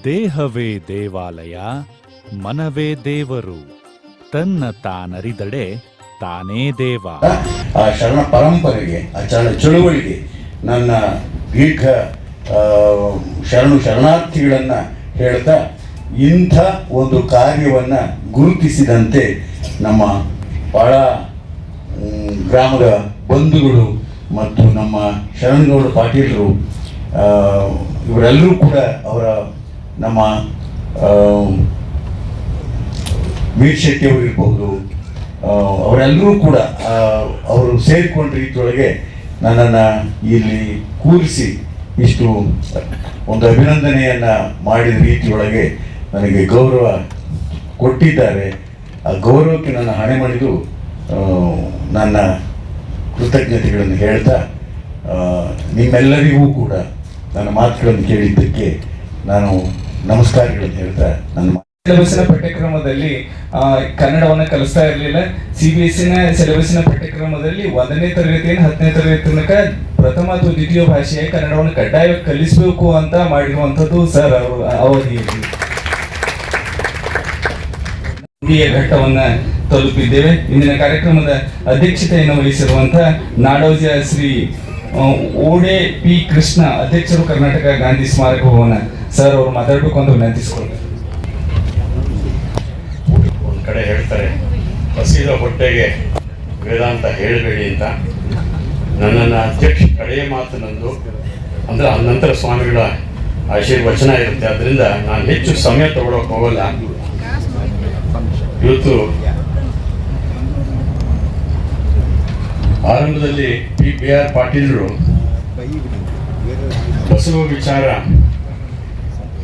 ದೇಹವೇ ದೇವಾಲಯ, ಮನವೇ ದೇವರು. ತನ್ನ ತಾನರಿದಡೆ ತಾನೇ ದೇವ. ಆ ಶರಣ ಪರಂಪರೆಗೆ, ಆ ಚಳುವಳಿಗೆ ನನ್ನ ದೀರ್ಘ ಶರಣಾರ್ಥಿಗಳನ್ನು ಹೇಳ್ತಾ, ಇಂಥ ಒಂದು ಕಾರ್ಯವನ್ನು ಗುರುತಿಸಿದಂತೆ ನಮ್ಮ ಪಾಳ ಗ್ರಾಮದ ಬಂಧುಗಳು ಮತ್ತು ನಮ್ಮ ಶರಣಗೌಡ ಪಾಟೀಲರು ಇವರೆಲ್ಲರೂ ಕೂಡ ನಮ್ಮ ವೀರ್ ಶೆಟ್ಟಿ ಅವರು ಇರಬಹುದು, ಅವರೆಲ್ಲರೂ ಕೂಡ ಅವರು ಸೇರಿಕೊಂಡ ರೀತಿಯೊಳಗೆ ನನ್ನನ್ನು ಇಲ್ಲಿ ಕೂರಿಸಿ ಇಷ್ಟು ಒಂದು ಅಭಿನಂದನೆಯನ್ನು ಮಾಡಿದ ರೀತಿಯೊಳಗೆ ನನಗೆ ಗೌರವ ಕೊಟ್ಟಿದ್ದಾರೆ. ಆ ಗೌರವಕ್ಕೆ ನನ್ನ ಹಣೆ ಮಾಡಿದು ನನ್ನ ಕೃತಜ್ಞತೆಗಳನ್ನು ಹೇಳ್ತಾ, ನಿಮ್ಮೆಲ್ಲರಿಗೂ ಕೂಡ ನನ್ನ ಮಾತುಗಳನ್ನು ಕೇಳಿದ್ದಕ್ಕೆ ನಾನು ನಮಸ್ಕಾರಗಳನ್ನು ಹೇಳ್ತಾ ನನ್ನ ಸಿಲೆಬಸ್ಸಿನ ಪಠ್ಯಕ್ರಮದಲ್ಲಿ ಕನ್ನಡವನ್ನು ಕಲಿಸ್ತಾ ಇರಲಿಲ್ಲ. CBSE ಸಿಲೆಬಸ್ಸಿನ ಪಠ್ಯಕ್ರಮದಲ್ಲಿ 1ನೇ ತರಗತಿಯಿಂದ 10ನೇ ತರಗತಿ ತನಕ ಪ್ರಥಮ ಅಥವಾ ದ್ವಿತೀಯ ಭಾಷೆಯಾಗಿ ಕನ್ನಡವನ್ನು ಕಡ್ಡಾಯವಾಗಿ ಕಲಿಸಬೇಕು ಅಂತ ಮಾಡಿರುವಂಥದ್ದು ಸರ್ ಅವರು ಅವಧಿಯಲ್ಲಿ. ಹಿರಿಯ ಘಟ್ಟವನ್ನ ತಲುಪಿದ್ದೇವೆ. ಇಂದಿನ ಕಾರ್ಯಕ್ರಮದ ಅಧ್ಯಕ್ಷತೆಯನ್ನು ವಹಿಸಿರುವಂತಹ ನಾಡೋಜ ಶ್ರೀ ಓಡೆ ಪಿ ಕೃಷ್ಣ ಅಧ್ಯಕ್ಷರು, ಕರ್ನಾಟಕ ಗಾಂಧಿ ಸ್ಮಾರಕ ಭವನ ಸರ್ ಅವರು ಮಾತಾಡಬೇಕು ಅಂತ ವಿನಂತಿಸಿಕೊಳ್ತಾರೆ. ಒಂದು ಕಡೆ ಹೇಳ್ತಾರೆ, ಹಸಿದ ಹೊಟ್ಟೆಗೆ ವೇದಾಂತ ಹೇಳಬೇಡಿ ಅಂತ. ನನ್ನನ್ನು ಅಧ್ಯಕ್ಷ ಕಡೆಯ ಮಾತು ನಂದು, ಅಂದರೆ ನಂತರ ಸ್ವಾಮಿಗಳ ಆಶೀರ್ವಚನ ಇರುತ್ತೆ. ಅದರಿಂದ ನಾನು ಹೆಚ್ಚು ಸಮಯ ತಗೊಳ್ಳೋಕೆ ಹೋಗಲ್ಲ. ಇವತ್ತು ಆರಂಭದಲ್ಲಿ BR ಪಾಟೀಲರು ಬಸವ ವಿಚಾರ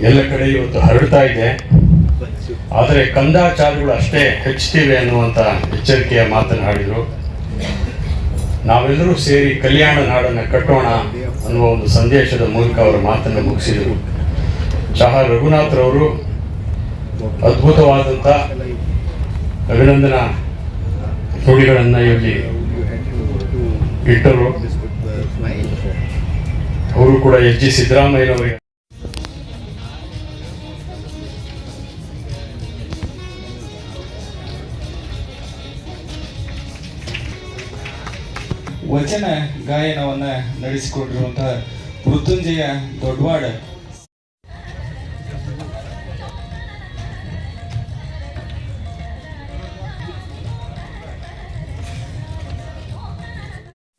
ಎಲ್ಲ ಕಡೆ ಇವತ್ತು ಹರಡ್ತಾ ಇದೆ, ಆದರೆ ಕಂದಾಚಾರಗಳು ಅಷ್ಟೇ ಹೆಚ್ಚುತ್ತಿವೆ ಅನ್ನುವಂಥ ಎಚ್ಚರಿಕೆಯ ಮಾತನಾಡಿದರು. ನಾವೆಲ್ಲರೂ ಸೇರಿ ಕಲ್ಯಾಣ ನಾಡನ್ನು ಕಟ್ಟೋಣ ಅನ್ನುವ ಒಂದು ಸಂದೇಶದ ಮೂಲಕ ಅವರ ಮಾತನ್ನು ಮುಗಿಸಿದರು. ಚಹಾ ರಘುನಾಥ್ರವರು ಅದ್ಭುತವಾದಂಥ ಅಭಿನಂದನಾ ನುಡಿಗಳನ್ನು ಇಲ್ಲಿ ಇಟ್ಟರು. ಅವರು ಕೂಡ SG ಸಿದ್ದರಾಮಯ್ಯನವರಿಗೆ ವಚನ ಗಾಯನವನ್ನ ನಡೆಸಿಕೊಂಡಿರುವಂತಹ ಮೃತ್ಯುಂಜಯ ದೊಡ್ಡವಾಡ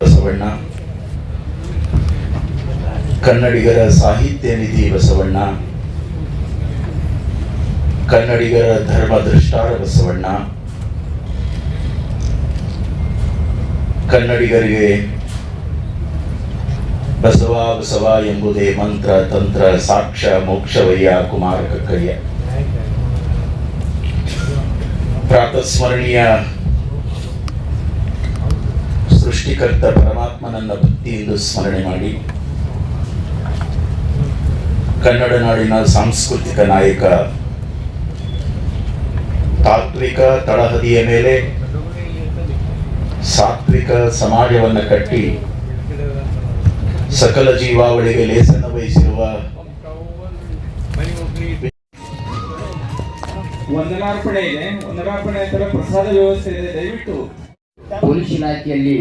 ಬಸವಣ್ಣ, ಕನ್ನಡಿಗರ ಸಾಹಿತ್ಯ ನಿಧಿ ಬಸವಣ್ಣ, ಕನ್ನಡಿಗರ ಧರ್ಮ ದೃಷ್ಟಾರ ಬಸವಣ್ಣ, ಕನ್ನಡಿಗರಿಗೆ ಬಸವ ಬಸವ ಎಂಬುದೇ ಮಂತ್ರ ತಂತ್ರ ಸಾಕ್ಷ್ಯ ಮೋಕ್ಷವಯ್ಯ ಕುಮಾರ ಕಕ್ಕಯ್ಯ. ಪ್ರಾತಸ್ಮರಣೀಯ ಸೃಷ್ಟಿಕರ್ತ ಪರಮಾತ್ಮನನ್ನ ಭಕ್ತಿಯಿಂದ ಸ್ಮರಣೆ ಮಾಡಿ, ಕನ್ನಡ ನಾಡಿನ ಸಾಂಸ್ಕೃತಿಕ ನಾಯಕ, ತಾತ್ವಿಕ ತಳಹದಿಯ ಮೇಲೆ ಸಾತ್ವಿಕ ಸಮಾಜವನ್ನು ಕಟ್ಟಿ ಸಕಲ ಜೀವಾವಳಿಗೆ ಲೇಸನ್ನು ವಹಿಸಿರುವ ವಂದನಾರ್ಪಣೆ ಇದೆ. ವಂದನಾರ್ಪಣೆ ನಂತರ ಪ್ರಸಾದ ವ್ಯವಸ್ಥೆ ಇದೆ. ದಯವಿಟ್ಟು ಪೊಲೀಸ್ ಇಲಾಖೆಯಲ್ಲಿ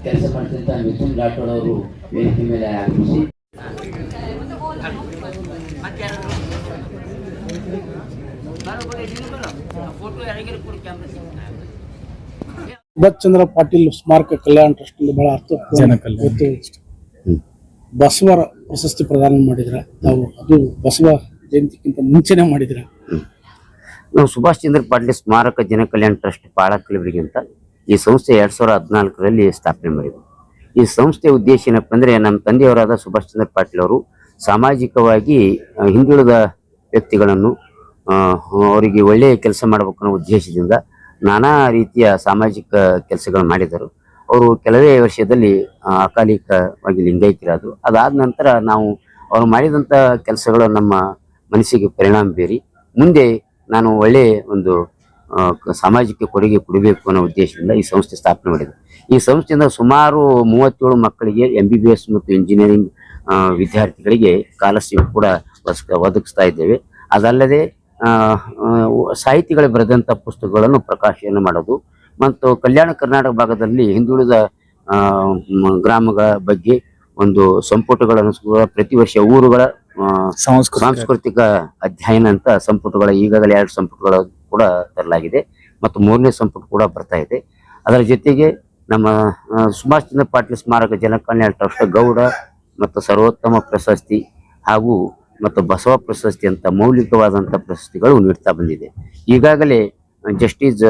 ಕೆಲಸ ಮಾಡ್ತಿದ್ದ ಮಿಥುನ್ ರಾಠೋಡ್ ಅವರು ವೇದಿಕೆ ಮೇಲೆ ಆಗಮಿಸಿ ಸುಭಾಷ್ ಚಂದ್ರ ಪಾಟೀಲ್ ಸ್ಮಾರಕ ಕಲ್ಯಾಣ ಟ್ರಸ್ಟ್ ಬಹಳ ಇವತ್ತು ಬಸವರ ಪ್ರಶಸ್ತಿ ಪ್ರದಾನ ಮಾಡಿದ್ರ ತಾವು. ಅದು ಬಸವ ಜಯಂತಿಗಿಂತ ಮುಂಚೆನೆ ಮಾಡಿದ್ರ. ನಾವು ಸುಭಾಷ್ ಚಂದ್ರ ಪಾಟೀಲ್ ಸ್ಮಾರಕ ಜನ ಕಲ್ಯಾಣ ಟ್ರಸ್ಟ್ ಪಾಳ ಕಲಬುರಗಿ ಅಂತ ಈ ಸಂಸ್ಥೆ 2014ರಲ್ಲಿ ಸ್ಥಾಪನೆ ಮಾಡಿದ್ರು. ಈ ಸಂಸ್ಥೆಯ ಉದ್ದೇಶ ಏನಪ್ಪ ಅಂದ್ರೆ, ನಮ್ಮ ತಂದೆಯವರಾದ ಸುಭಾಷ್ ಚಂದ್ರ ಪಾಟೀಲ್ ಅವರು ಸಾಮಾಜಿಕವಾಗಿ ಹಿಂದುಳಿದ ವ್ಯಕ್ತಿಗಳನ್ನು ಅವರಿಗೆ ಒಳ್ಳೆಯ ಕೆಲಸ ಮಾಡಬೇಕು ಅನ್ನೋ ಉದ್ದೇಶದಿಂದ ನಾನಾ ರೀತಿಯ ಸಾಮಾಜಿಕ ಕೆಲಸಗಳು ಮಾಡಿದರು. ಅವರು ಕೆಲವೇ ವರ್ಷದಲ್ಲಿ ಅಕಾಲಿಕವಾಗಿ ಲಿಂಗೈಕ್ಯರಾದರು. ಅದಾದ ನಂತರ ನಾವು ಅವರು ಮಾಡಿದಂಥ ಕೆಲಸಗಳು ನಮ್ಮ ಮನಸ್ಸಿಗೆ ಪರಿಣಾಮ ಬೀರಿ ಮುಂದೆ ನಾನು ಒಳ್ಳೆಯ ಒಂದು ಸಾಮಾಜಿಕ ಕೊಡುಗೆ ಕೊಡಬೇಕು ಅನ್ನೋ ಉದ್ದೇಶದಿಂದ ಈ ಸಂಸ್ಥೆ ಸ್ಥಾಪನೆ ಮಾಡಿದೆ. ಈ ಸಂಸ್ಥೆಯಿಂದ ಸುಮಾರು 37 ಮಕ್ಕಳಿಗೆ MBBS ಮತ್ತು ಇಂಜಿನಿಯರಿಂಗ್ ವಿದ್ಯಾರ್ಥಿಗಳಿಗೆ ಸ್ಕಾಲರ್ಶಿಪ್ ಕೂಡ ಒದಗಿಸ್ತಾ ಇದ್ದೇವೆ. ಅದಲ್ಲದೆ ಸಾಹಿತಿಗಳು ಬರೆದಂಥ ಪುಸ್ತಕಗಳನ್ನು ಪ್ರಕಾಶನ ಮಾಡೋದು ಮತ್ತು ಕಲ್ಯಾಣ ಕರ್ನಾಟಕ ಭಾಗದಲ್ಲಿ ಹಿಂದುಳಿದ ಗ್ರಾಮಗಳ ಬಗ್ಗೆ ಒಂದು ಸಂಪುಟಗಳನ್ನು ಪ್ರತಿ ವರ್ಷ ಊರುಗಳ ಸಾಂಸ್ಕೃತಿಕ ಅಧ್ಯಯನ ಅಂತ ಸಂಪುಟಗಳ ಈಗಾಗಲೇ 2 ಸಂಪುಟಗಳು ಕೂಡ ತರಲಾಗಿದೆ ಮತ್ತು 3ನೇ ಸಂಪುಟ ಕೂಡ ಬರ್ತಾ ಇದೆ. ಅದರ ಜೊತೆಗೆ ನಮ್ಮ ಸುಭಾಷ್ ಚಂದ್ರ ಪಾಟೀಲ್ ಸ್ಮಾರಕ ಜನಕಲ್ಯಾಣ ಟ್ರಸ್ಟ್ ಗೌಡ ಮತ್ತು ಸರ್ವೋತ್ತಮ ಪ್ರಶಸ್ತಿ ಹಾಗೂ ಮತ್ತು ಬಸವ ಪ್ರಶಸ್ತಿ ಅಂತ ಮೌಲಿಕವಾದಂಥ ಪ್ರಶಸ್ತಿಗಳು ನೀಡ್ತಾ ಬಂದಿದೆ. ಈಗಾಗಲೇ ಜಸ್ಟಿಸ್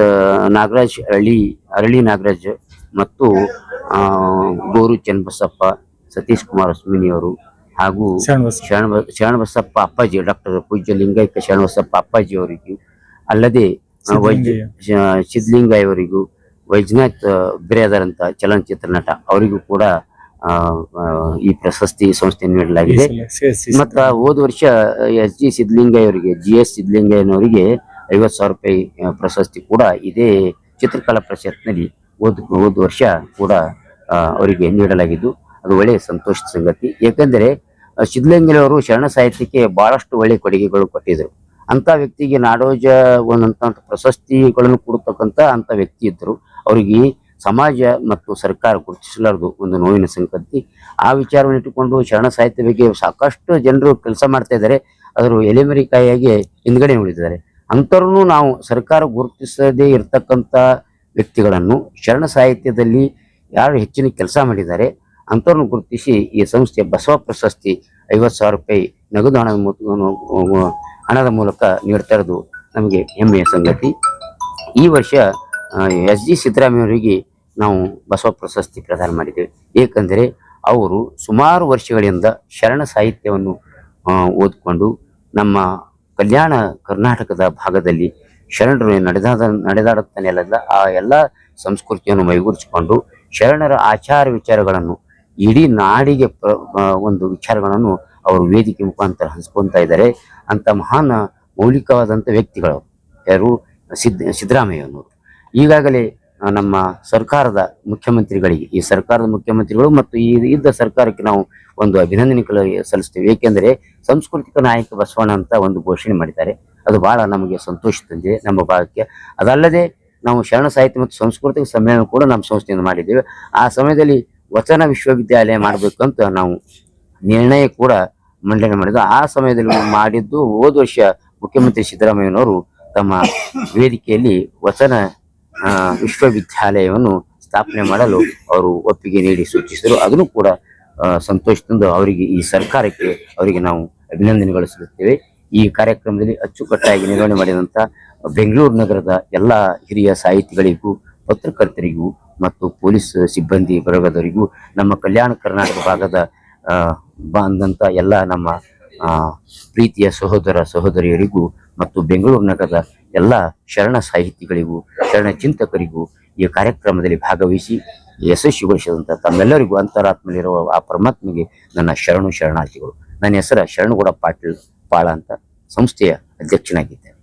ನಾಗರಾಜ್ ಅರಳಿ ನಾಗರಾಜ್ ಮತ್ತು ಗೋರು ಚನ್ನಬಸಪ್ಪ, ಸತೀಶ್ ಕುಮಾರ್ ಅಸ್ಮಿನಿಯವರು ಹಾಗೂ ಶರಣಬಸಪ್ಪ ಅಪ್ಪಾಜಿ, ಡಾಕ್ಟರ್ ಪೂಜ್ಯ ಲಿಂಗೈಕ್ಯ ಶರಣಬಸಪ್ಪ ಅಪ್ಪಾಜಿ ಅವರಿಗೂ, ಅಲ್ಲದೆ ಸಿದ್ಧಲಿಂಗಯ್ಯ ಅವರಿಗೂ, ವೈಜನಾಥ್ ಬಿರೇದರ್ ಅಂತ ಚಲನಚಿತ್ರ ನಟ ಅವರಿಗೂ ಕೂಡ ಈ ಪ್ರಶಸ್ತಿ ಸಂಸ್ಥೆ ನೀಡಲಾಗಿದೆ. ಮತ್ತ ಹೋದ ವರ್ಷ SG ಸಿದ್ಧಲಿಂಗಯ್ಯ ಅವರಿಗೆ, GS ಸಿದ್ಧಲಿಂಗಯ್ಯನವರಿಗೆ 50,000 ರೂಪಾಯಿ ಪ್ರಶಸ್ತಿ ಕೂಡ ಇದೇ ಚಿತ್ರಕಲಾ ಪರಿಷತ್ನಲ್ಲಿ ಹೋದ ವರ್ಷ ಕೂಡ ಅವರಿಗೆ ನೀಡಲಾಗಿದ್ದು ಅದು ಒಳ್ಳೆಯ ಸಂತೋಷದ ಸಂಗತಿ. ಏಕೆಂದರೆ ಸಿದ್ಧಲಿಂಗಯ್ಯನವರು ಶರಣ ಸಾಹಿತ್ಯಕ್ಕೆ ಬಹಳಷ್ಟು ಒಳ್ಳೆಯ ಕೊಡುಗೆಗಳು ಕೊಟ್ಟಿದ್ರು. ಅಂತ ವ್ಯಕ್ತಿಗೆ ನಾಡೋಜ ಒಂದಂತ ಪ್ರಶಸ್ತಿಗಳನ್ನು ಕೊಡತಕ್ಕಂತ ಅಂತ ವ್ಯಕ್ತಿ ಇದ್ದರು. ಅವರಿಗೆ ಸಮಾಜ ಮತ್ತು ಸರ್ಕಾರ ಗುರುತಿಸಲಾರದು ಒಂದು ನೋವಿನ ಸಂಗತಿ. ಆ ವಿಚಾರವನ್ನು ಇಟ್ಟುಕೊಂಡು ಶರಣ ಸಾಹಿತ್ಯ ಬಗ್ಗೆ ಸಾಕಷ್ಟು ಜನರು ಕೆಲಸ ಮಾಡ್ತಾ ಇದ್ದಾರೆ. ಅದರ ಎಲೆಮರಿಕಾಯಿಯಾಗಿ ಹಿಂದ್ಗಡೆ ಉಳಿದಿದ್ದಾರೆ. ಅಂಥವ್ರನ್ನು ನಾವು ಸರ್ಕಾರ ಗುರುತಿಸದೇ ಇರತಕ್ಕಂಥ ವ್ಯಕ್ತಿಗಳನ್ನು, ಶರಣ ಸಾಹಿತ್ಯದಲ್ಲಿ ಯಾರು ಹೆಚ್ಚಿನ ಕೆಲಸ ಮಾಡಿದ್ದಾರೆ ಅಂಥವ್ರನ್ನು ಗುರುತಿಸಿ ಈ ಸಂಸ್ಥೆ ಬಸವ ಪ್ರಶಸ್ತಿ 50,000 ರೂಪಾಯಿ ನಗದು ಹಣದ ಮೂಲಕ ನೀಡ್ತಾ ಇರೋದು ನಮಗೆ ಹೆಮ್ಮೆಯ ಸಂಗತಿ. ಈ ವರ್ಷ SG ಸಿದ್ದರಾಮಯ್ಯವರಿಗೆ ನಾವು ಬಸವ ಪ್ರಶಸ್ತಿ ಪ್ರದಾನ ಮಾಡಿದ್ದೇವೆ. ಏಕೆಂದರೆ ಅವರು ಸುಮಾರು ವರ್ಷಗಳಿಂದ ಶರಣ ಸಾಹಿತ್ಯವನ್ನು ಓದಿಕೊಂಡು ನಮ್ಮ ಕಲ್ಯಾಣ ಕರ್ನಾಟಕದ ಭಾಗದಲ್ಲಿ ಶರಣರು ನಡೆದಾಡುತ್ತಾನೆಲ್ಲ ಆ ಎಲ್ಲ ಸಂಸ್ಕೃತಿಯನ್ನು ಮೈಗೂಡಿಸಿಕೊಂಡು ಶರಣರ ಆಚಾರ ವಿಚಾರಗಳನ್ನು ಇಡೀ ನಾಡಿಗೆ ಒಂದು ವಿಚಾರಗಳನ್ನು ಅವರು ವೇದಿಕೆ ಮುಖಾಂತರ ಹಂಚ್ಕೊತಾ ಇದ್ದಾರೆ. ಅಂತ ಮಹಾನ್ ಮೌಲಿಕವಾದಂಥ ವ್ಯಕ್ತಿಗಳು ಯಾರು ಸಿದ್ದರಾಮಯ್ಯನವರು. ಈಗಾಗಲೇ ನಮ್ಮ ಸರ್ಕಾರದ ಮುಖ್ಯಮಂತ್ರಿಗಳಿಗೆ, ಈ ಸರ್ಕಾರದ ಮುಖ್ಯಮಂತ್ರಿಗಳು ಮತ್ತು ಈ ಇದ್ದ ಸರ್ಕಾರಕ್ಕೆ ನಾವು ಒಂದು ಅಭಿನಂದನೆಗಳು ಸಲ್ಲಿಸ್ತೇವೆ. ಏಕೆಂದರೆ ಸಾಂಸ್ಕೃತಿಕ ನಾಯಕ ಬಸವಣ್ಣ ಅಂತ ಒಂದು ಘೋಷಣೆ ಮಾಡಿದ್ದಾರೆ. ಅದು ಬಹಳ ನಮಗೆ ಸಂತೋಷ ತಂದಿದೆ ನಮ್ಮ ಭಾಗಕ್ಕೆ. ಅದಲ್ಲದೆ ನಾವು ಶರಣ ಸಾಹಿತ್ಯ ಮತ್ತು ಸಾಂಸ್ಕೃತಿಕ ಸಮ್ಮೇಳನ ಕೂಡ ನಮ್ಮ ಸಂಸ್ಥೆಯಿಂದ ಮಾಡಿದ್ದೇವೆ. ಆ ಸಮಯದಲ್ಲಿ ವಚನ ವಿಶ್ವವಿದ್ಯಾಲಯ ಮಾಡಬೇಕಂತ ನಾವು ನಿರ್ಣಯ ಕೂಡ ಮಂಡನೆ ಮಾಡಿದ್ದು. ಆ ಸಮಯದಲ್ಲಿ ಮಾಡಿದ್ದು ಹೋದ ವರ್ಷ ಮುಖ್ಯಮಂತ್ರಿ ಸಿದ್ದರಾಮಯ್ಯನವರು ತಮ್ಮ ವೇದಿಕೆಯಲ್ಲಿ ವಚನ ವಿಶ್ವವಿದ್ಯಾಲಯವನ್ನು ಸ್ಥಾಪನೆ ಮಾಡಲು ಅವರು ಒಪ್ಪಿಗೆ ನೀಡಿ ಸೂಚಿಸಿದರು. ಅದನ್ನು ಕೂಡ ಸಂತೋಷದಿಂದ ಅವರಿಗೆ, ಈ ಸರ್ಕಾರಕ್ಕೆ ಅವರಿಗೆ ನಾವು ಅಭಿನಂದನೆಗಳು ಸಲ್ಲಿಸುತ್ತೇವೆ. ಈ ಕಾರ್ಯಕ್ರಮದಲ್ಲಿ ಅಚ್ಚುಕಟ್ಟಾಗಿ ನಿರ್ವಹಣೆ ಮಾಡಿದಂಥ ಬೆಂಗಳೂರು ನಗರದ ಎಲ್ಲ ಹಿರಿಯ ಸಾಹಿತಿಗಳಿಗೂ, ಪತ್ರಕರ್ತರಿಗೂ ಮತ್ತು ಪೊಲೀಸ್ ಸಿಬ್ಬಂದಿ ವರ್ಗದವರಿಗೂ, ನಮ್ಮ ಕಲ್ಯಾಣ ಕರ್ನಾಟಕ ಭಾಗದ ಬಂದಂಥ ಎಲ್ಲ ನಮ್ಮ ಪ್ರೀತಿಯ ಸಹೋದರ ಸಹೋದರಿಯರಿಗೂ ಮತ್ತು ಬೆಂಗಳೂರು ನಗರದ ಎಲ್ಲ ಶರಣ ಸಾಹಿತಿಗಳಿಗೂ, ಶರಣ ಚಿಂತಕರಿಗೂ ಈ ಕಾರ್ಯಕ್ರಮದಲ್ಲಿ ಭಾಗವಹಿಸಿ ಯಶಸ್ವಿಗೊಳಿಸಿದಂಥ ತಮ್ಮೆಲ್ಲರಿಗೂ ಅಂತರಾತ್ಮಲಿರುವ ಆ ಪರಮಾತ್ಮಗೆ ನನ್ನ ಶರಣಾರ್ಥಿಗಳು. ನನ್ನ ಹೆಸರು ಶರಣಗೌಡ ಪಾಟೀಲ್ ಪಾಳ ಅಂತ, ಸಂಸ್ಥೆಯ ಅಧ್ಯಕ್ಷನಾಗಿದ್ದೇನೆ.